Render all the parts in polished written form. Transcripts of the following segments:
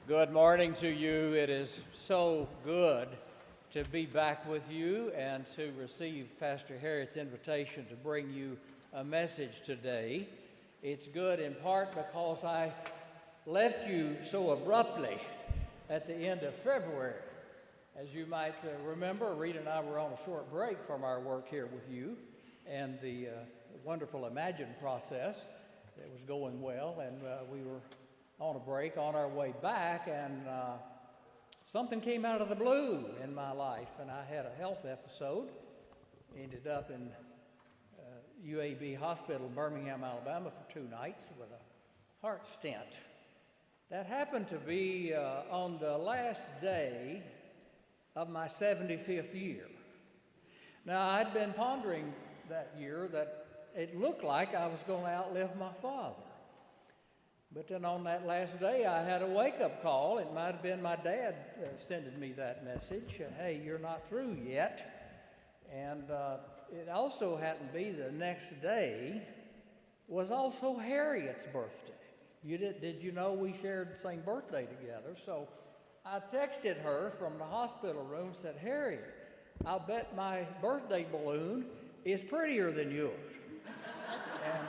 Good morning to you. It is so good to be back with you and to receive Pastor Harriet's invitation to bring you a message today. It's good in part because I left you so abruptly at the end of February. As you might remember, Rita and I were on a short break from our work here with you and the wonderful Imagine process that was going well, and we were on a break on our way back, and something came out of the blue in my life, and I had a health episode. Ended up in UAB Hospital in Birmingham, Alabama for 2 nights with a heart stent. That happened to be on the last day of my 75th year. Now, I'd been pondering that year that it looked like I was going to outlive my father. But then on that last day, I had a wake-up call. It might have been my dad sending me that message, hey, you're not through yet. And it also happened to be the next day was also Harriet's birthday. Did you know we shared the same birthday together? So I texted her from the hospital room and said, Harriet, I'll bet my birthday balloon is prettier than yours. And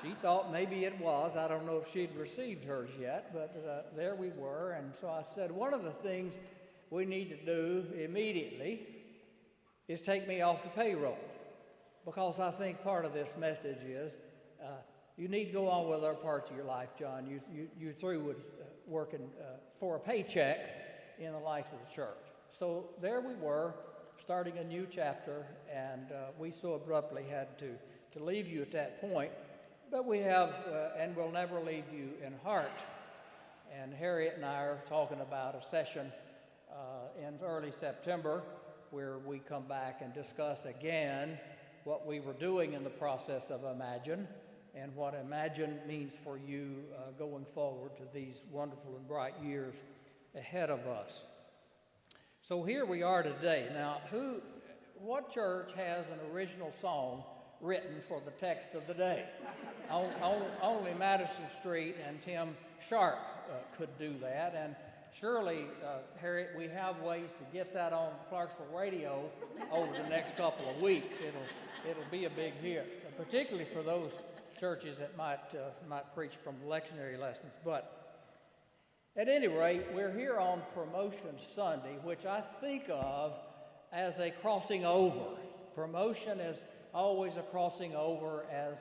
she thought maybe it was. I don't know if she'd received hers yet, but there we were. And so I said, one of the things we need to do immediately is take me off the payroll, because I think part of this message is you need to go on with other parts of your life, John. You're through with working for a paycheck in the life of the church. So there we were, starting a new chapter, and we so abruptly had to leave you at that point. But we have, and will never leave you in heart. And Harriet and I are talking about a session in early September where we come back and discuss again what we were doing in the process of Imagine and what Imagine means for you going forward to these wonderful and bright years ahead of us. So here we are today. Now, what church has an original song written for the text of the day? Only Madison Street and Tim Sharp could do that, and surely, Harriet, we have ways to get that on Clarksville radio over the next couple of weeks. It'll be a big hit, particularly for those churches that might preach from lectionary lessons. But at any rate, we're here on Promotion Sunday, which I think of as a crossing over. Promotion is always a crossing over, as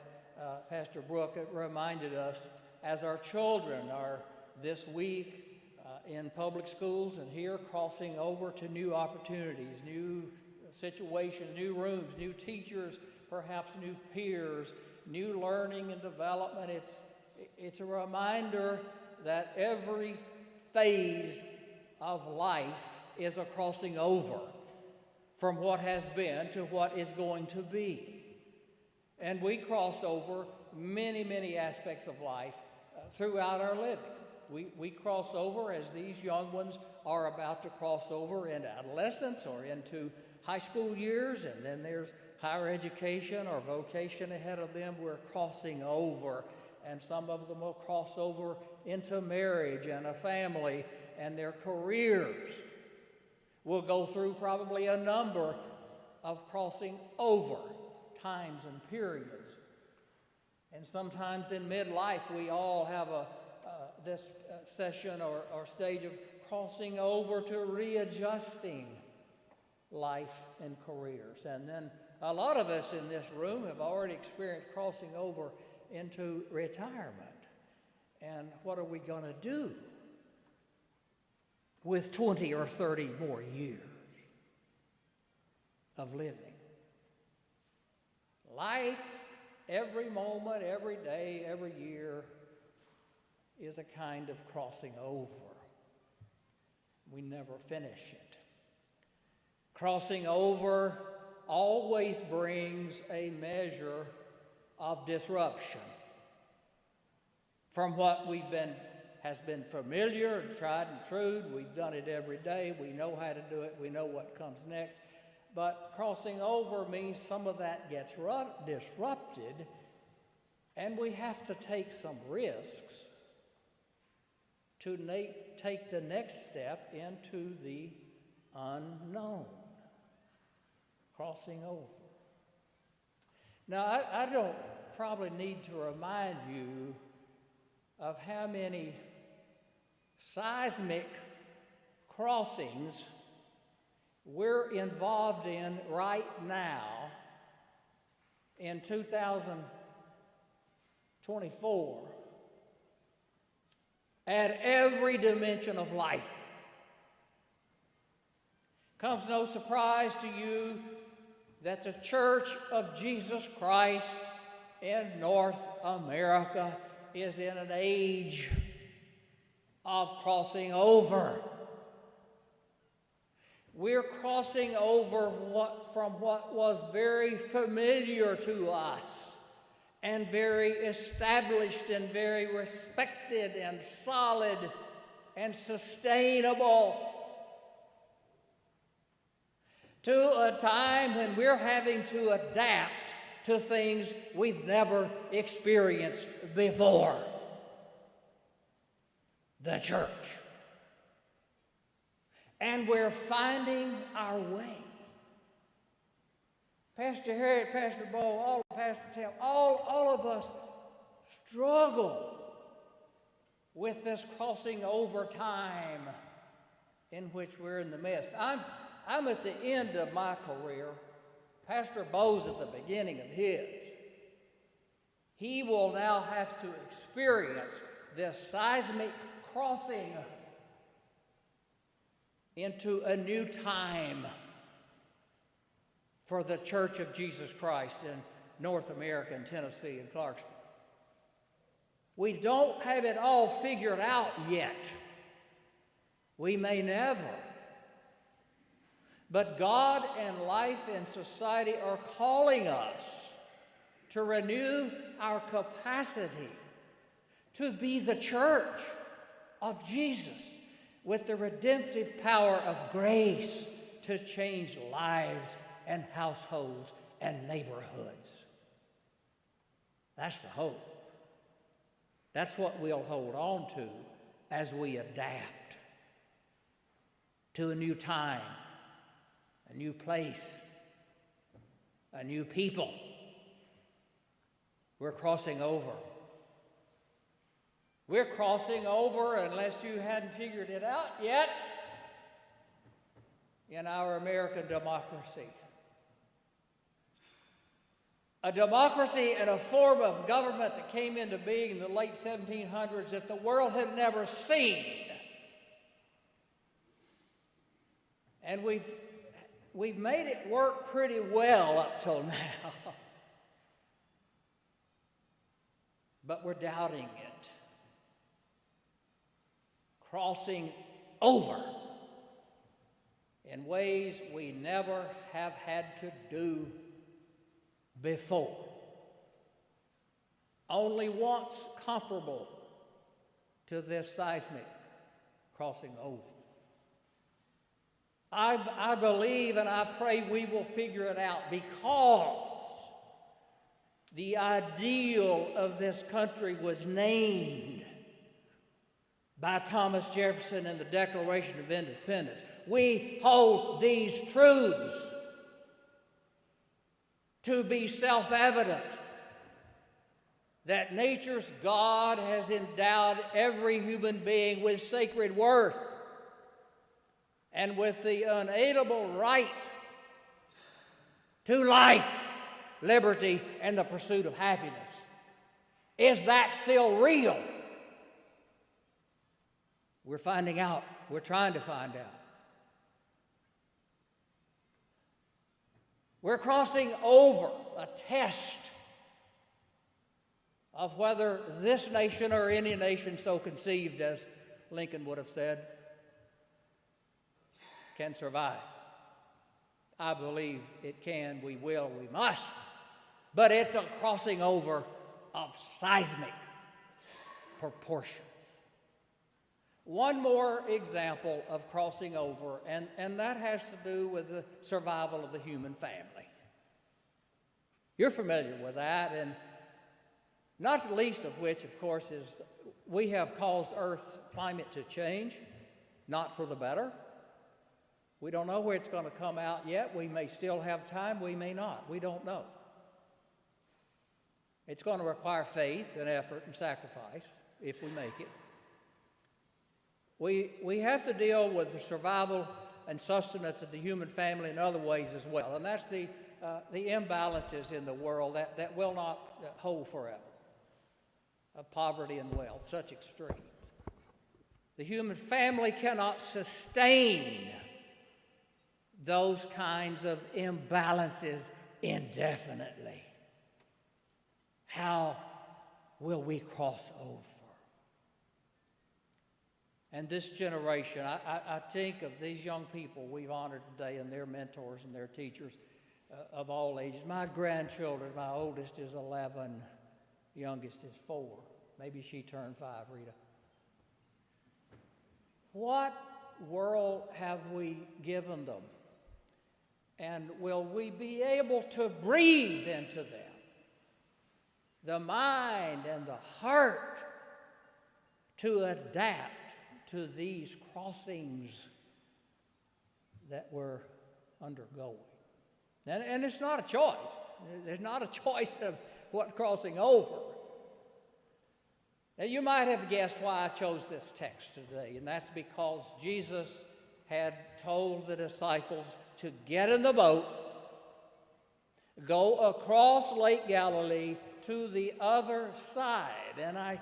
Pastor Brooke reminded us, as our children are this week in public schools and here crossing over to new opportunities, new situations, new rooms, new teachers, perhaps new peers, new learning and development. It's a reminder that every phase of life is a crossing over from what has been to what is going to be. And we cross over many, many aspects of life throughout our living. We cross over as these young ones are about to cross over into adolescence or into high school years, and then there's higher education or vocation ahead of them. We're crossing over, and some of them will cross over into marriage and a family and their careers. We'll go through probably a number of crossing over times and periods. And sometimes in midlife, we all have this session or stage of crossing over to readjusting life and careers. And then a lot of us in this room have already experienced crossing over into retirement. And what are we going to do with 20 or 30 more years of living? Life, every moment, every day, every year, is a kind of crossing over. We never finish it. Crossing over always brings a measure of disruption from what has been familiar and tried and true. We've done it every day. We know how to do it. We know what comes next. But crossing over means some of that gets disrupted, and we have to take some risks to take the next step into the unknown, crossing over. Now, I don't probably need to remind you of how many seismic crossings we're involved in right now in 2024 at every dimension of life. Comes no surprise to you that the Church of Jesus Christ in North America is in an age of crossing over. We're crossing over from what was very familiar to us and very established and very respected and solid and sustainable to a time when we're having to adapt to things we've never experienced before. The church. And we're finding our way. Pastor Harriet, Pastor Bo, Pastor Tim, all of us struggle with this crossing over time in which we're in the midst. I'm at the end of my career. Pastor Bo's at the beginning of his. He will now have to experience this seismic crossing into a new time for the Church of Jesus Christ in North America and Tennessee and Clarksville. We don't have it all figured out yet. We may never. But God and life and society are calling us to renew our capacity to be the church of Jesus with the redemptive power of grace to change lives and households and neighborhoods. That's the hope. That's what we'll hold on to as we adapt to a new time, a new place, a new people. We're crossing over. We're crossing over, unless you hadn't figured it out yet, in our American democracy. A democracy and a form of government that came into being in the late 1700s that the world had never seen. And we've made it work pretty well up till now. But we're doubting it. Crossing over in ways we never have had to do before. Only once comparable to this seismic crossing over. I believe and I pray we will figure it out, because the ideal of this country was named by Thomas Jefferson in the Declaration of Independence. We hold these truths to be self-evident, that nature's God has endowed every human being with sacred worth and with the unalienable right to life, liberty, and the pursuit of happiness. Is that still real? We're finding out. We're trying to find out. We're crossing over a test of whether this nation or any nation so conceived, as Lincoln would have said, can survive. I believe it can, we will, we must. But it's a crossing over of seismic proportions. One more example of crossing over, and that has to do with the survival of the human family. You're familiar with that, and not the least of which, of course, is We have caused Earth's climate to change, not for the better. We don't know where it's going to come out yet. We may still have time, we may not. We don't know. It's going to require faith and effort and sacrifice if we make it. We have to deal with the survival and sustenance of the human family in other ways as well. And that's the imbalances in the world that will not hold forever, of poverty and wealth, such extremes. The human family cannot sustain those kinds of imbalances indefinitely. How will we cross over? And this generation, I think of these young people we've honored today and their mentors and their teachers of all ages. My grandchildren, my oldest is 11, youngest is 4. Maybe she turned 5, Rita. What world have we given them? And will we be able to breathe into them the mind and the heart to adapt to these crossings that we're undergoing? And it's not a choice. There's not a choice of what crossing over. Now, you might have guessed why I chose this text today, and that's because Jesus had told the disciples to get in the boat, go across Lake Galilee to the other side. And I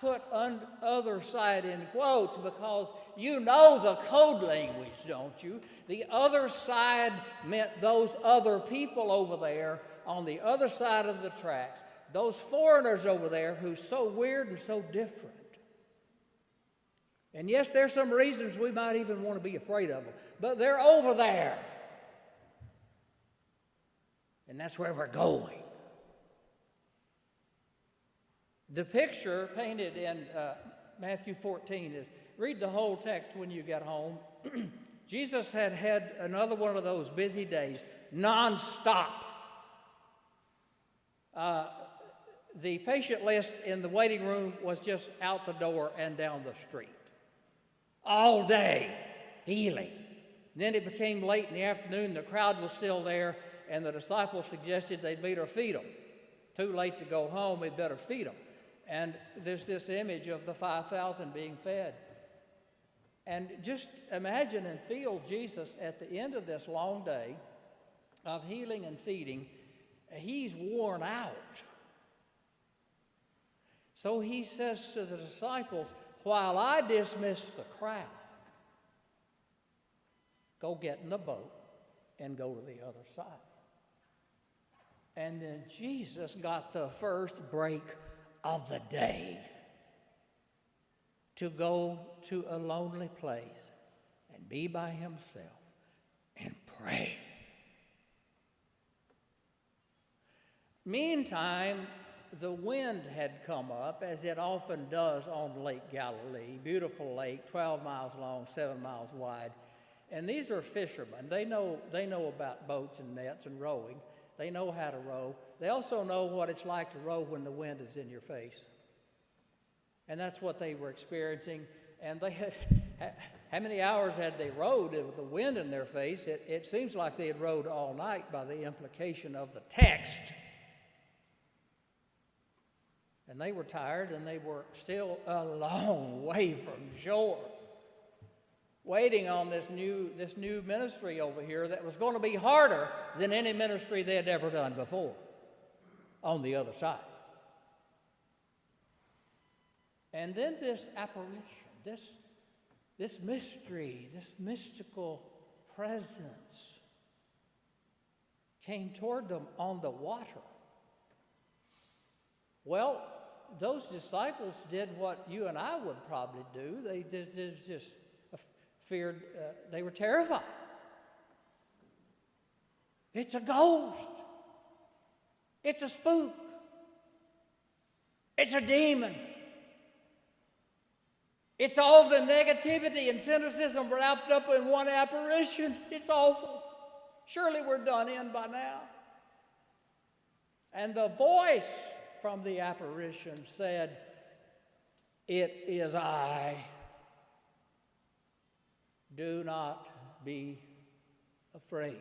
put other side in quotes because you know the code language, don't you? The other side meant those other people over there on the other side of the tracks, those foreigners over there who's so weird and so different. And yes, there's some reasons we might even want to be afraid of them, but they're over there. And that's where we're going. The picture painted in Matthew 14 is, read the whole text when you get home. Jesus had had another one of those busy days, nonstop. The patient list in the waiting room was just out the door and down the street. All day, healing. Then it became late in the afternoon, the crowd was still there, and the disciples suggested they'd better feed them. Too late to go home, we'd better feed them. And there's this image of the 5,000 being fed. And just imagine and feel Jesus at the end of this long day of healing and feeding. He's worn out. So he says to the disciples, while I dismiss the crowd, go get in the boat and go to the other side. And then Jesus got the first break of the day to go to a lonely place and be by himself and pray. Meantime, the wind had come up, as it often does on Lake Galilee, beautiful lake, 12 miles long, 7 miles wide. And these are fishermen. They know about boats and nets and rowing. They know how to row. They also know what it's like to row when the wind is in your face. And that's what they were experiencing. And they had, how many hours had they rowed with the wind in their face? It seems like they had rowed all night by the implication of the text. And they were tired, and they were still a long way from shore, waiting on this new ministry over here that was going to be harder than any ministry they had ever done before on the other side. And then this apparition, this mystery, this mystical presence came toward them on the water. Well, those disciples did what you and I would probably do. They just feared, they were terrified. It's a ghost. It's a spook. It's a demon. It's all the negativity and cynicism wrapped up in one apparition. It's awful. Surely we're done in by now. And the voice from the apparition said, it is I. Do not be afraid.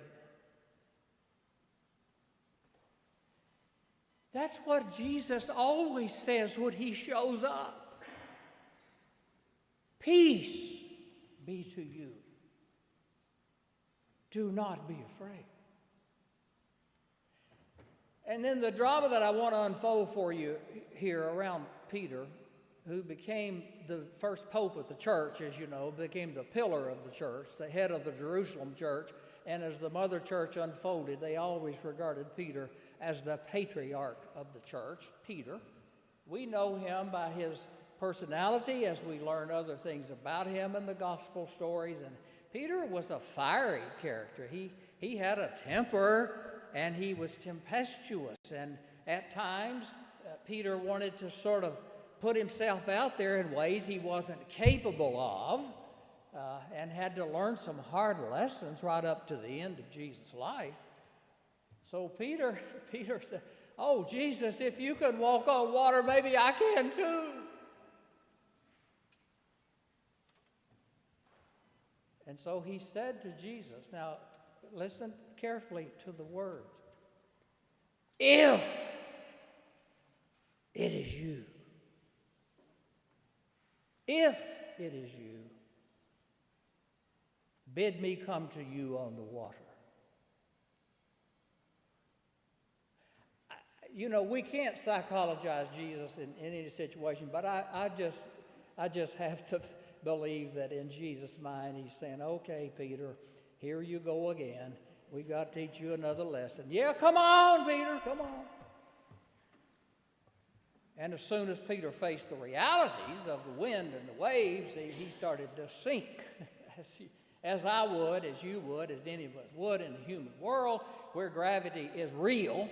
That's what Jesus always says when he shows up. Peace be to you. Do not be afraid. And then the drama that I want to unfold for you here around Peter, who became the first pope of the church, as you know, became the pillar of the church, the head of the Jerusalem church. And as the mother church unfolded, they always regarded Peter as the patriarch of the church. Peter, we know him by his personality as we learn other things about him in the gospel stories. And Peter was a fiery character. He had a temper, and he was tempestuous. And at times, Peter wanted to sort of put himself out there in ways he wasn't capable of, and had to learn some hard lessons right up to the end of Jesus' life. So Peter said, "Oh, Jesus, if you could walk on water, maybe I can too." And so he said to Jesus, now listen carefully to the words, "If it is you, if it is you, bid me come to you on the water." You know, we can't psychologize Jesus in any situation, but I just have to believe that in Jesus' mind, he's saying, "Okay, Peter, here you go again. We got to teach you another lesson. Yeah, come on, Peter, come on." And as soon as Peter faced the realities of the wind and the waves, he started to sink, as I would, as you would, as any of us would in the human world, where gravity is real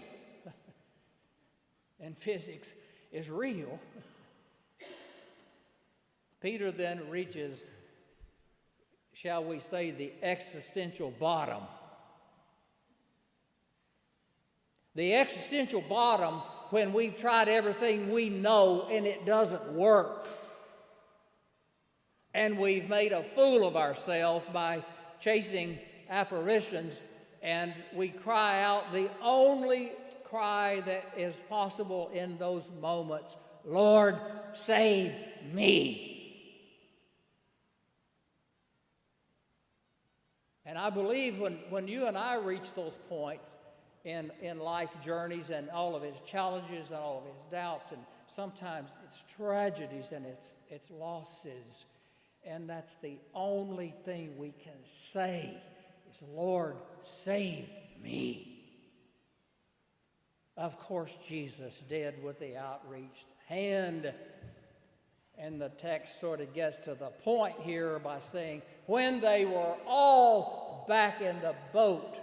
and physics is real. Peter then reaches, shall we say, the existential bottom. The existential bottom when we've tried everything we know and it doesn't work. And we've made a fool of ourselves by chasing apparitions, and we cry out the only cry that is possible in those moments, "Lord, save me." And I believe when you and I reach those points in life journeys and all of its challenges and all of its doubts, and sometimes it's tragedies and it's losses, and that's the only thing we can say is, "Lord, save me." Of course, Jesus did with the outreached hand. And the text sort of gets to the point here by saying, when they were all back in the boat,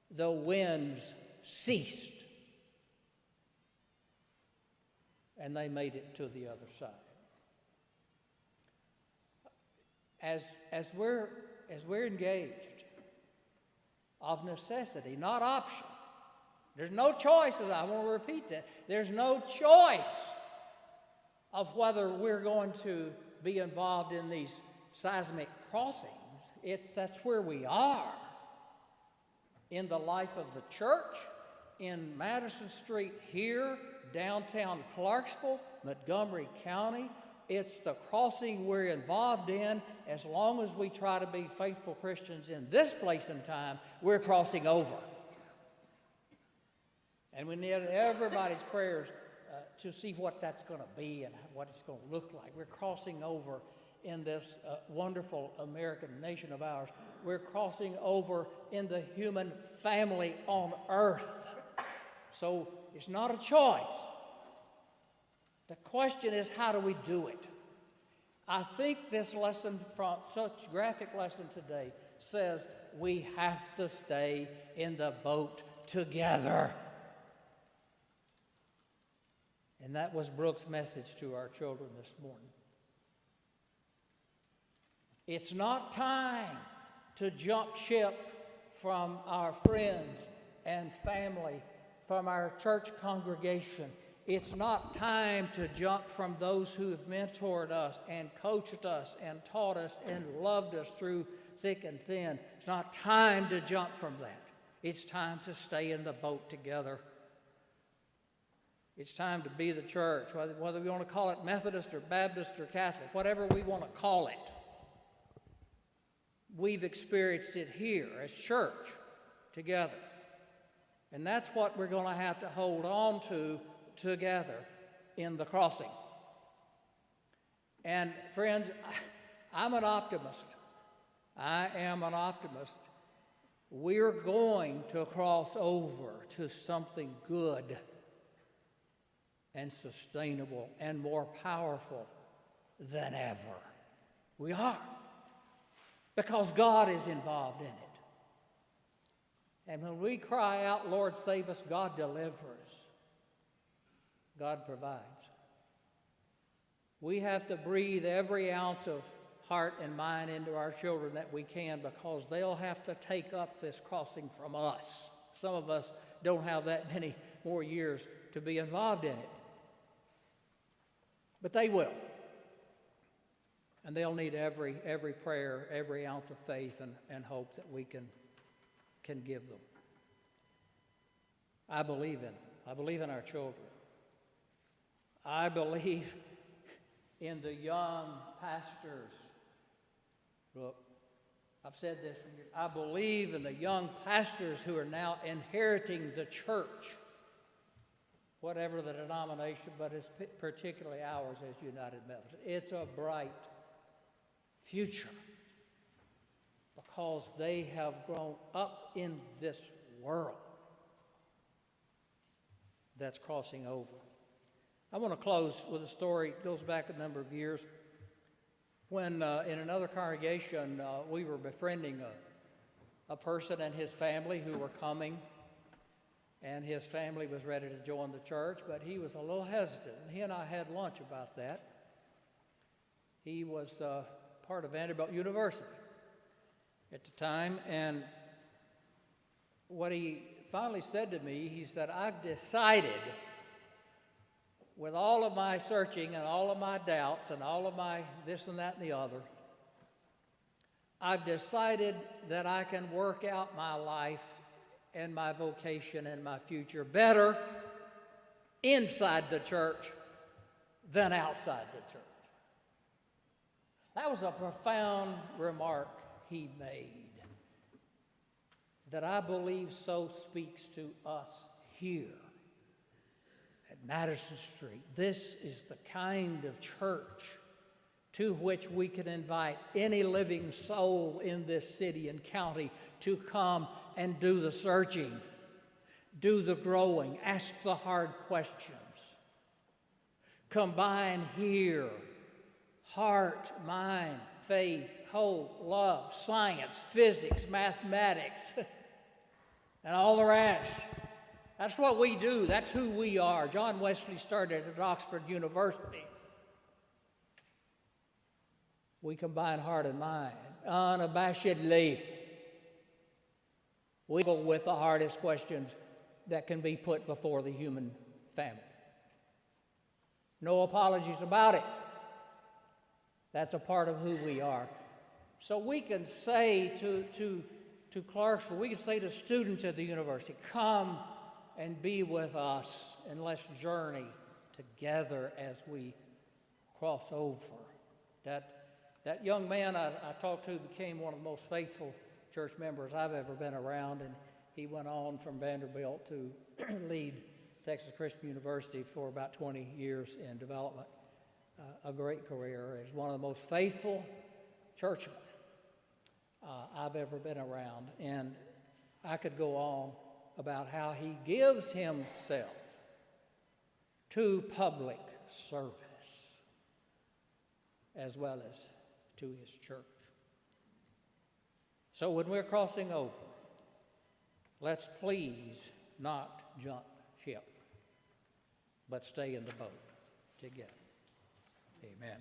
the winds ceased. And they made it to the other side. As we're engaged, of necessity, not option. There's no choice, I want to repeat that. There's no choice of whether we're going to be involved in these seismic crossings. That's where we are in the life of the church, in Madison Street here, downtown Clarksville, Montgomery County. It's the crossing we're involved in. As long as we try to be faithful Christians in this place and time, we're crossing over. And we need everybody's prayers to see what that's going to be and what it's going to look like. We're crossing over in this wonderful American nation of ours. We're crossing over in the human family on earth. So it's not a choice. The question is, how do we do it? I think this lesson, from such graphic lesson today, says we have to stay in the boat together. And that was Brooke's message to our children this morning. It's not time to jump ship from our friends and family, from our church congregation. It's not time to jump from those who have mentored us and coached us and taught us and loved us through thick and thin. It's not time to jump from that. It's time to stay in the boat together. It's time to be the church, whether we want to call it Methodist or Baptist or Catholic, whatever we want to call it. We've experienced it here as church together. And that's what we're going to have to hold on to together in the crossing. And friends, I'm an optimist. I am an optimist. We're going to cross over to something good and sustainable and more powerful than ever. We are. Because God is involved in it. And when we cry out, Lord, save us, God delivers. God provides. We have to breathe every ounce of heart and mind into our children that we can, because they'll have to take up this crossing from us. Some of us don't have that many more years to be involved in it. But they will. And they'll need every prayer, every ounce of faith and hope that we can give them. I believe in them. I believe in our children. I believe in the young pastors. Look, I've said this for years. I believe in the young pastors who are now inheriting the church, whatever the denomination, but it's particularly ours as United Methodist. It's a bright future because they have grown up in this world that's crossing over. I want to close with a story. It goes back a number of years when in another congregation we were befriending a person and his family who were coming, and his family was ready to join the church, but he was a little hesitant. He and I had lunch about that. He was part of Vanderbilt University at the time, and what he finally said to me, he said, I've decided, with all of my searching and all of my doubts and all of my this and that and the other, I've decided that I can work out my life and my vocation and my future better inside the church than outside the church. That was a profound remark he made that I believe so speaks to us here at Madison Street. This is the kind of church to which we can invite any living soul in this city and county to come and do the searching, do the growing, ask the hard questions. Combine here heart, mind, faith, hope, love, science, physics, mathematics, and all the rest. That's what we do. That's who we are. John Wesley started at Oxford University. We combine heart and mind unabashedly. We go with the hardest questions that can be put before the human family. No apologies about it. That's a part of who we are. So we can say to Clarksville, we can say to students at the university, come and be with us and let's journey together as we cross over. That young man I talked to became one of the most faithful church members I've ever been around, and he went on from Vanderbilt to lead Texas Christian University for about 20 years in development. A great career. He's one of the most faithful churchmen I've ever been around, and I could go on about how he gives himself to public service as well as to his church. So when we're crossing over, let's please not jump ship, but stay in the boat together. Amen.